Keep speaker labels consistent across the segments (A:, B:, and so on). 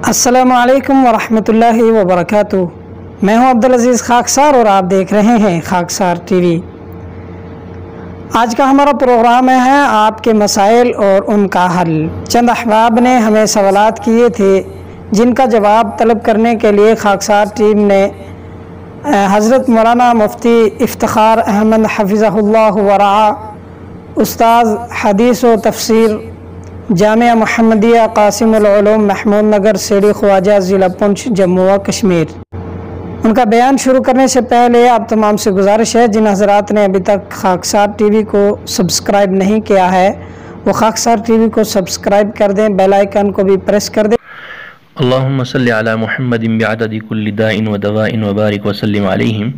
A: السلام علیکم ورحمۃ اللہ وبرکاتہ۔ میں ہوں عبدالعزیز خاکسار اور آپ دیکھ رہے ہیں خاکسار ٹی وی۔ آج کا ہمارا پروگرام ہے آپ کے مسائل اور ان کا حل۔ چند احباب نے ہمیں سوالات کیے تھے جن کا جواب طلب کرنے کے لیے خاکسار ٹیم نے حضرت مولانا مفتی افتخار احمد حفظہ اللہ ورعا، استاذ حدیث و تفسیر جامعہ محمدیہ قاسم العلوم محمود نگر سیڑھی خواجہ ضلع پونچھ جموں و کشمیر، ان کا بیان شروع کرنے سے پہلے آپ تمام سے گزارش ہے جن حضرات نے ابھی تک خاکسار ٹی وی کو سبسکرائب نہیں کیا ہے وہ خاکسار ٹی وی کو سبسکرائب کر دیں، بیل آئیکن کو بھی پریس کر دیں۔
B: اللہم صلی علی محمد بعدد کل داء و دواء وبارک وسلم علیہم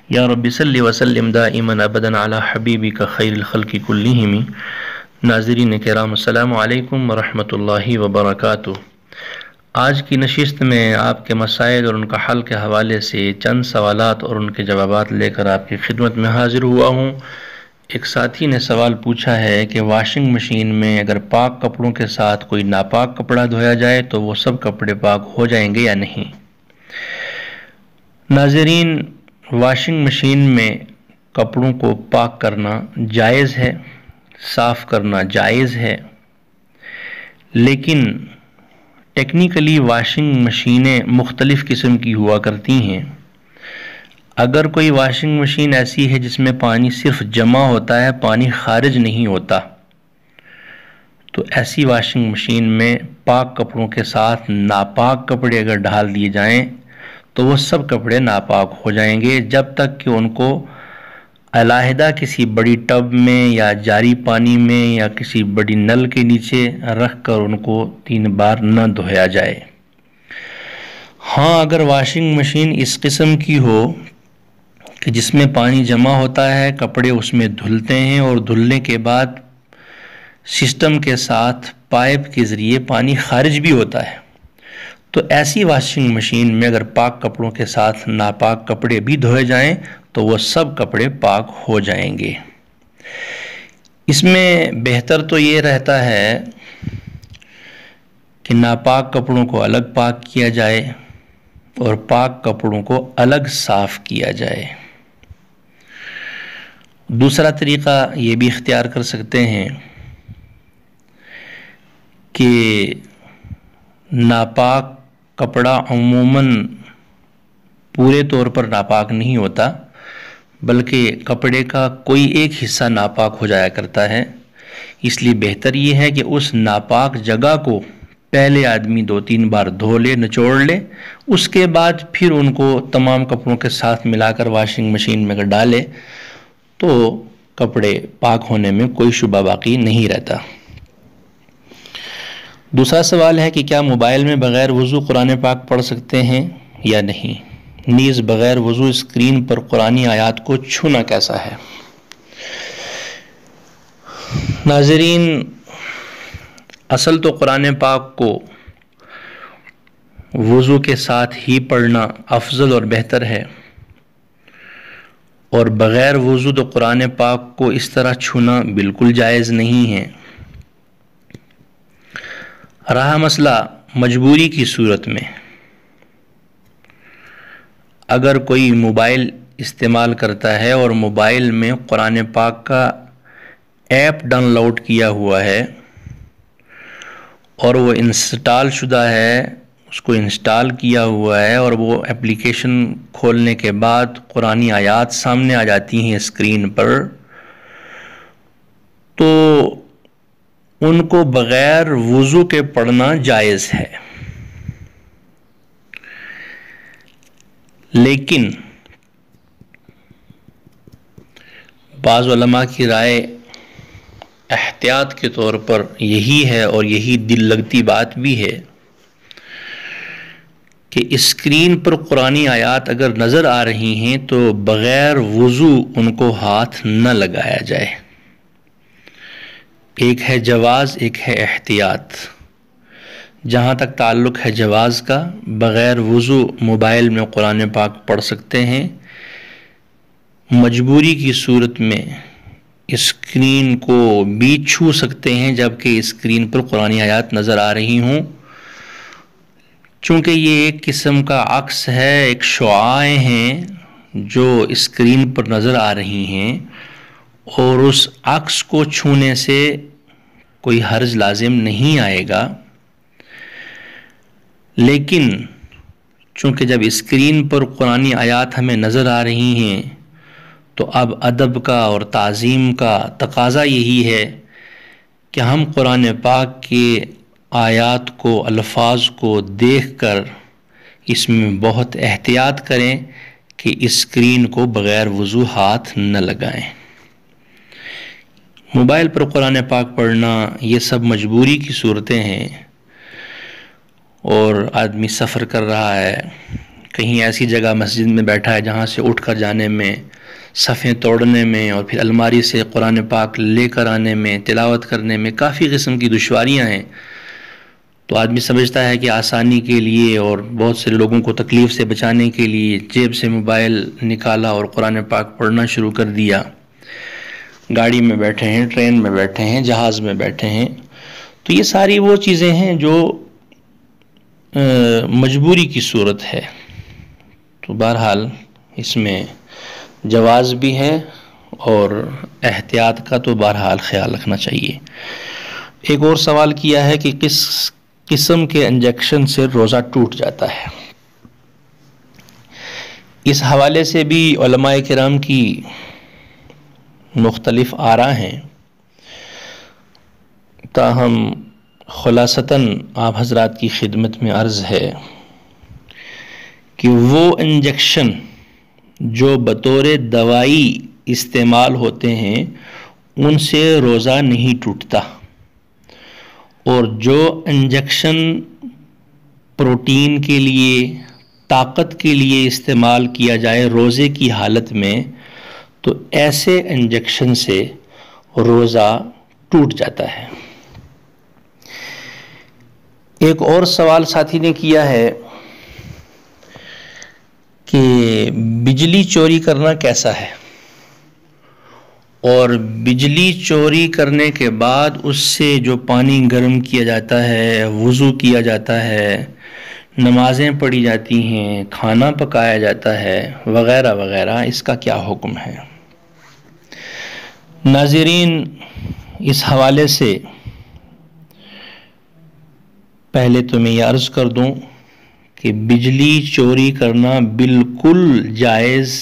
B: یا رب صلی وسلم دائما ابدا علی حبیبک خیر الخلق کلہم۔ ناظرین کرام السلام علیکم ورحمۃ اللہ وبرکاتہ۔ آج کی نشست میں آپ کے مسائل اور ان کا حل کے حوالے سے چند سوالات اور ان کے جوابات لے کر آپ کی خدمت میں حاضر ہوا ہوں۔ ایک ساتھی نے سوال پوچھا ہے کہ واشنگ مشین میں اگر پاک کپڑوں کے ساتھ کوئی ناپاک کپڑا دھویا جائے تو وہ سب کپڑے پاک ہو جائیں گے یا نہیں؟ ناظرین، واشنگ مشین میں کپڑوں کو پاک کرنا جائز ہے، صاف کرنا جائز ہے، لیکن ٹیکنیکلی واشنگ مشینیں مختلف قسم کی ہوا کرتی ہیں۔ اگر کوئی واشنگ مشین ایسی ہے جس میں پانی صرف جمع ہوتا ہے، پانی خارج نہیں ہوتا، تو ایسی واشنگ مشین میں پاک کپڑوں کے ساتھ ناپاک کپڑے اگر ڈال دیے جائیں تو وہ سب کپڑے ناپاک ہو جائیں گے، جب تک کہ ان کو علیحدہ کسی بڑی ٹب میں یا جاری پانی میں یا کسی بڑی نل کے نیچے رکھ کر ان کو 3 بار نہ دھویا جائے۔ ہاں، اگر واشنگ مشین اس قسم کی ہو کہ جس میں پانی جمع ہوتا ہے، کپڑے اس میں دھلتے ہیں اور دھلنے کے بعد سسٹم کے ساتھ پائپ کے ذریعے پانی خارج بھی ہوتا ہے، تو ایسی واشنگ مشین میں اگر پاک کپڑوں کے ساتھ ناپاک کپڑے بھی دھوئے جائیں تو وہ سب کپڑے پاک ہو جائیں گے۔ اس میں بہتر تو یہ رہتا ہے کہ ناپاک کپڑوں کو الگ پاک کیا جائے اور پاک کپڑوں کو الگ صاف کیا جائے۔ دوسرا طریقہ یہ بھی اختیار کر سکتے ہیں کہ ناپاک کپڑا عموماً پورے طور پر ناپاک نہیں ہوتا، بلکہ کپڑے کا کوئی ایک حصہ ناپاک ہو جایا کرتا ہے، اس لیے بہتر یہ ہے کہ اس ناپاک جگہ کو پہلے آدمی 2-3 بار دھو لے، نچوڑ لے، اس کے بعد پھر ان کو تمام کپڑوں کے ساتھ ملا کر واشنگ مشین میں اگر ڈالے تو کپڑے پاک ہونے میں کوئی شبہ باقی نہیں رہتا۔ دوسرا سوال ہے کہ کیا موبائل میں بغیر وضو قرآن پاک پڑھ سکتے ہیں یا نہیں؟ نیز بغیر وضو اسکرین پر قرآنی آیات کو چھونا کیسا ہے؟ ناظرین، اصل تو قرآن پاک کو وضو کے ساتھ ہی پڑھنا افضل اور بہتر ہے، اور بغیر وضو تو قرآن پاک کو اس طرح چھونا بالکل جائز نہیں ہے۔ رہا مسئلہ مجبوری کی صورت میں، اگر کوئی موبائل استعمال کرتا ہے اور موبائل میں قرآن پاک کا ایپ ڈاؤن لوڈ کیا ہوا ہے اور وہ انسٹال شدہ ہے، اس کو انسٹال کیا ہوا ہے اور وہ اپلیکیشن کھولنے کے بعد قرآنی آیات سامنے آ جاتی ہیں اسکرین پر، تو ان کو بغیر وضو کے پڑھنا جائز ہے۔ لیکن بعض علماء کی رائے احتیاط کے طور پر یہی ہے، اور یہی دل لگتی بات بھی ہے، کہ اسکرین پر قرآنی آیات اگر نظر آ رہی ہیں تو بغیر وضو ان کو ہاتھ نہ لگایا جائے۔ ایک ہے جواز، ایک ہے احتیاط۔ جہاں تک تعلق ہے جواز کا، بغیر وضو موبائل میں قرآن پاک پڑھ سکتے ہیں۔ مجبوری کی صورت میں اسکرین کو بھی چھو سکتے ہیں جبکہ اسکرین پر قرآن آیات نظر آ رہی ہوں، چونکہ یہ ایک قسم کا عکس ہے، ایک شعاعیں ہیں جو اسکرین پر نظر آ رہی ہیں، اور اس عکس کو چھونے سے کوئی حرج لازم نہیں آئے گا، لیکن چونکہ جب اسکرین پر قرآنی آیات ہمیں نظر آ رہی ہیں تو اب ادب کا اور تعظیم کا تقاضا یہی ہے کہ ہم قرآن پاک کے آیات کو، الفاظ کو دیکھ کر اس میں بہت احتیاط کریں کہ اسکرین کو بغیر وضو ہاتھ نہ لگائیں۔ موبائل پر قرآن پاک پڑھنا یہ سب مجبوری کی صورتیں ہیں، اور آدمی سفر کر رہا ہے، کہیں ایسی جگہ مسجد میں بیٹھا ہے جہاں سے اٹھ کر جانے میں، صفیں توڑنے میں، اور پھر الماری سے قرآن پاک لے کر آنے میں، تلاوت کرنے میں کافی قسم کی دشواریاں ہیں، تو آدمی سمجھتا ہے کہ آسانی کے لیے اور بہت سے لوگوں کو تکلیف سے بچانے کے لیے جیب سے موبائل نکالا اور قرآن پاک پڑھنا شروع کر دیا۔ گاڑی میں بیٹھے ہیں، ٹرین میں بیٹھے ہیں، جہاز میں بیٹھے ہیں، تو یہ ساری وہ چیزیں ہیں جو مجبوری کی صورت ہے، تو بہرحال اس میں جواز بھی ہے اور احتیاط کا تو بہرحال خیال رکھنا چاہیے۔ ایک اور سوال کیا ہے کہ کس قسم کے انجیکشن سے روزہ ٹوٹ جاتا ہے۔ اس حوالے سے بھی علماء کرام کی مختلف آراء ہیں، تاہم خلاصتاً آپ حضرات کی خدمت میں عرض ہے کہ وہ انجیکشن جو بطور دوائی استعمال ہوتے ہیں ان سے روزہ نہیں ٹوٹتا، اور جو انجیکشن پروٹین کے لیے، طاقت کے لیے استعمال کیا جائے روزے کی حالت میں، تو ایسے انجیکشن سے روزہ ٹوٹ جاتا ہے۔ ایک اور سوال ساتھی نے کیا ہے کہ بجلی چوری کرنا کیسا ہے، اور بجلی چوری کرنے کے بعد اس سے جو پانی گرم کیا جاتا ہے، وضو کیا جاتا ہے، نمازیں پڑھی جاتی ہیں، کھانا پکایا جاتا ہے وغیرہ وغیرہ، اس کا کیا حکم ہے؟ ناظرین، اس حوالے سے پہلے تو میں یہ عرض کر دوں کہ بجلی چوری کرنا بالکل جائز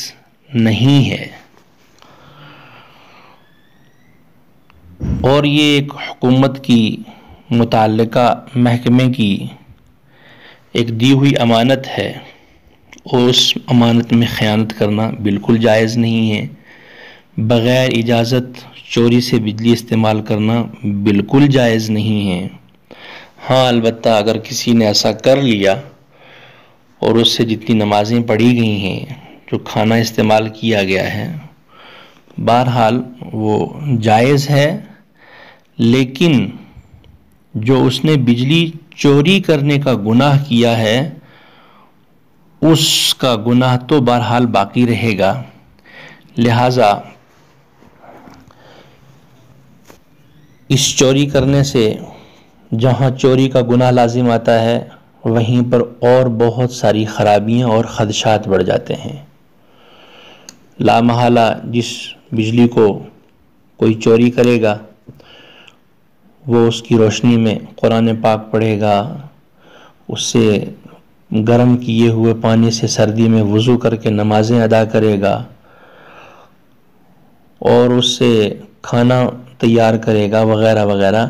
B: نہیں ہے، اور یہ ایک حکومت کی متعلقہ محکمے کی ایک دی ہوئی امانت ہے، اور اس امانت میں خیانت کرنا بالکل جائز نہیں ہے۔ بغیر اجازت چوری سے بجلی استعمال کرنا بالکل جائز نہیں ہے۔ ہاں، البتہ اگر کسی نے ایسا کر لیا اور اس سے جتنی نمازیں پڑھی گئی ہیں، جو کھانا استعمال کیا گیا ہے، بہرحال وہ جائز ہے، لیکن جو اس نے بجلی چوری کرنے کا گناہ کیا ہے اس کا گناہ تو بہرحال باقی رہے گا، لہذا اس چوری کرنے سے جہاں چوری کا گناہ لازم آتا ہے وہیں پر اور بہت ساری خرابیاں اور خدشات بڑھ جاتے ہیں۔ لامحالہ جس بجلی کو کوئی چوری کرے گا وہ اس کی روشنی میں قرآن پاک پڑھے گا، اس سے گرم کیے ہوئے پانی سے سردی میں وضو کر کے نمازیں ادا کرے گا، اور اس سے کھانا تیار کرے گا وغیرہ وغیرہ۔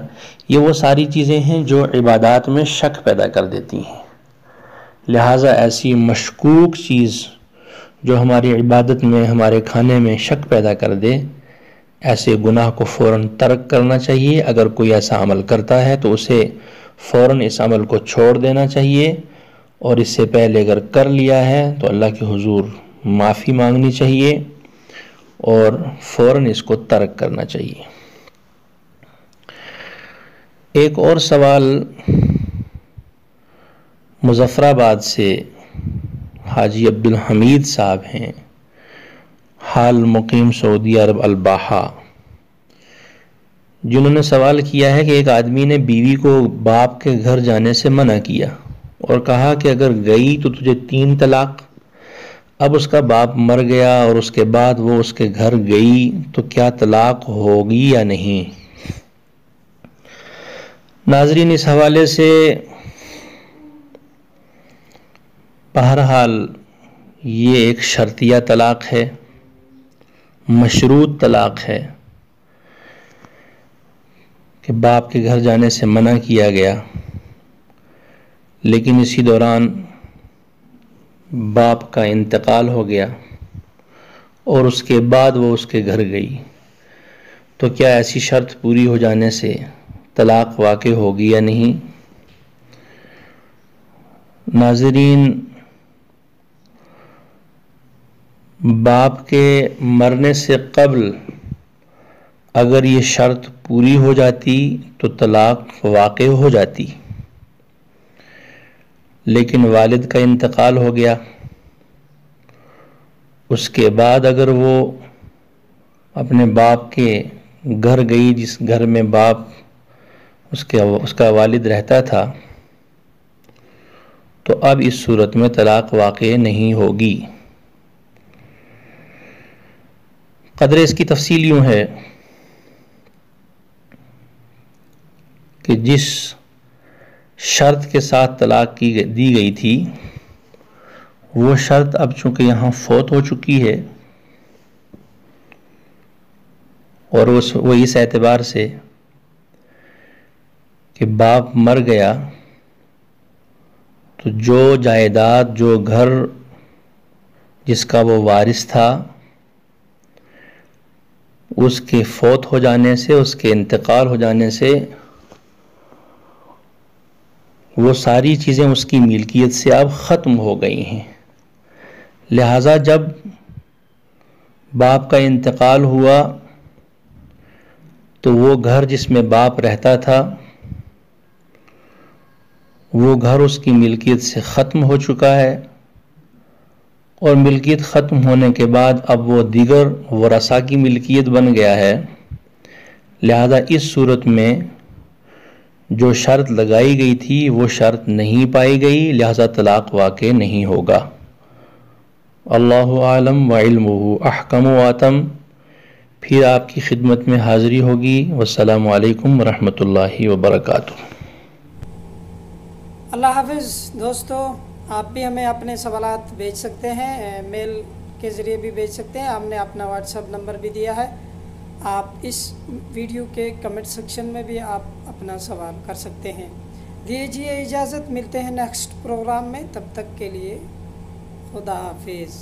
B: یہ وہ ساری چیزیں ہیں جو عبادات میں شک پیدا کر دیتی ہیں، لہٰذا ایسی مشکوک چیز جو ہماری عبادت میں، ہمارے کھانے میں شک پیدا کر دے، ایسے گناہ کو فوراً ترک کرنا چاہیے۔ اگر کوئی ایسا عمل کرتا ہے تو اسے فوراً اس عمل کو چھوڑ دینا چاہیے، اور اس سے پہلے اگر کر لیا ہے تو اللہ کے حضور معافی مانگنی چاہیے اور فوراً اس کو ترک کرنا چاہیے۔ ایک اور سوال مظفر آباد سے حاجی عبدالحمید صاحب ہیں، حال مقیم سعودی عرب الباحہ، جنہوں نے سوال کیا ہے کہ ایک آدمی نے بیوی کو باپ کے گھر جانے سے منع کیا اور کہا کہ اگر گئی تو تجھے 3 طلاق. اب اس کا باپ مر گیا اور اس کے بعد وہ اس کے گھر گئی تو کیا طلاق ہوگی یا نہیں؟ ناظرین، اس حوالے سے بہرحال یہ ایک شرطیہ طلاق ہے، مشروط طلاق ہے کہ باپ کے گھر جانے سے منع کیا گیا، لیکن اسی دوران باپ کا انتقال ہو گیا اور اس کے بعد وہ اس کے گھر گئی، تو کیا ایسی شرط پوری ہو جانے سے طلاق واقع ہوگی یا نہیں؟ ناظرین، باپ کے مرنے سے قبل اگر یہ شرط پوری ہو جاتی تو طلاق واقع ہو جاتی، لیکن والد کا انتقال ہو گیا، اس کے بعد اگر وہ اپنے باپ کے گھر گئی جس گھر میں باپ اس کا والد رہتا تھا، تو اب اس صورت میں طلاق واقع نہیں ہوگی. قدر اس کی تفصیل یوں ہے کہ جس شرط کے ساتھ طلاق دی گئی تھی وہ شرط اب چونکہ یہاں فوت ہو چکی ہے، اور وہ اس اعتبار سے کہ باپ مر گیا تو جو جائیداد، جو گھر جس کا وہ وارث تھا، اس کے فوت ہو جانے سے، اس کے انتقال ہو جانے سے وہ ساری چیزیں اس کی ملکیت سے اب ختم ہو گئی ہیں. لہذا جب باپ کا انتقال ہوا تو وہ گھر جس میں باپ رہتا تھا وہ گھر اس کی ملکیت سے ختم ہو چکا ہے، اور ملکیت ختم ہونے کے بعد اب وہ دیگر ورثاء کی ملکیت بن گیا ہے. لہذا اس صورت میں جو شرط لگائی گئی تھی وہ شرط نہیں پائی گئی، لہذا طلاق واقع نہیں ہوگا. اللہ عالم وعلمہ احکم و اتم. پھر آپ کی خدمت میں حاضری ہوگی. والسلام علیکم ورحمۃ اللہ وبرکاتہ.
A: اللہ حافظ. دوستو، آپ بھی ہمیں اپنے سوالات بھیج سکتے ہیں، میل کے ذریعے بھی بھیج سکتے ہیں. ہم نے اپنا واٹس ایپ نمبر بھی دیا ہے. آپ اس ویڈیو کے کمنٹ سیکشن میں بھی آپ اپنا سوال کر سکتے ہیں. دیجیے اجازت، ملتے ہیں نیکسٹ پروگرام میں. تب تک کے لیے خدا حافظ.